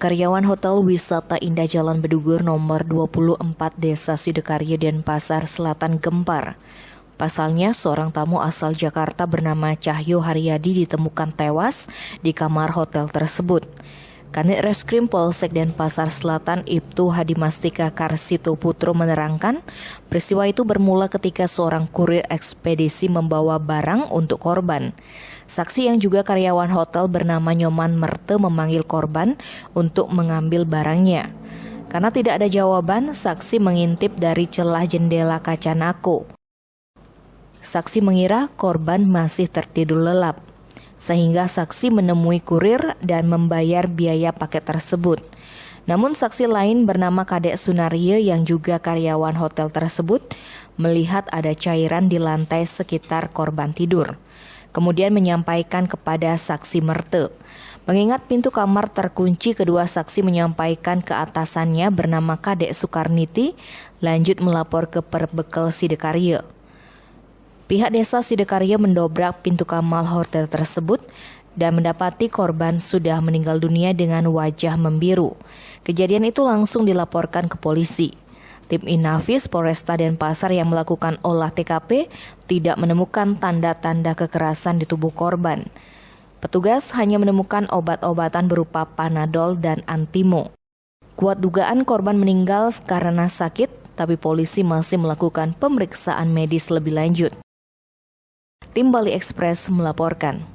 Karyawan Hotel Wisata Indah Jalan Bedugur nomor 24 Desa Sidokaryo Denpasar Selatan gempar. Pasalnya, seorang tamu asal Jakarta bernama Cahyo Haryadi ditemukan tewas di kamar hotel tersebut. Kanit Reskrim Polsek Denpasar Selatan Ibtu Hadimastika Karsito Putro menerangkan, peristiwa itu bermula ketika seorang kurir ekspedisi membawa barang untuk korban. Saksi yang juga karyawan hotel bernama Nyoman Merte memanggil korban untuk mengambil barangnya. Karena tidak ada jawaban, saksi mengintip dari celah jendela kaca nako. Saksi mengira korban masih tertidur lelap, sehingga saksi menemui kurir dan membayar biaya paket tersebut. Namun saksi lain bernama Kadek Sunario yang juga karyawan hotel tersebut melihat ada cairan di lantai sekitar korban tidur. Kemudian menyampaikan kepada saksi Merte. Mengingat pintu kamar terkunci, kedua saksi menyampaikan ke atasannya bernama Kadek Sukarniti, lanjut melapor ke Perbekel Sidokaryo. Pihak desa Sidokaryo mendobrak pintu kamar hotel tersebut dan mendapati korban sudah meninggal dunia dengan wajah membiru. Kejadian itu langsung dilaporkan ke polisi. Tim Inafis Polresta Denpasar yang melakukan olah TKP tidak menemukan tanda-tanda kekerasan di tubuh korban. Petugas hanya menemukan obat-obatan berupa Panadol dan Antimo. Kuat dugaan korban meninggal karena sakit, tapi polisi masih melakukan pemeriksaan medis lebih lanjut. Tim Bali Express melaporkan.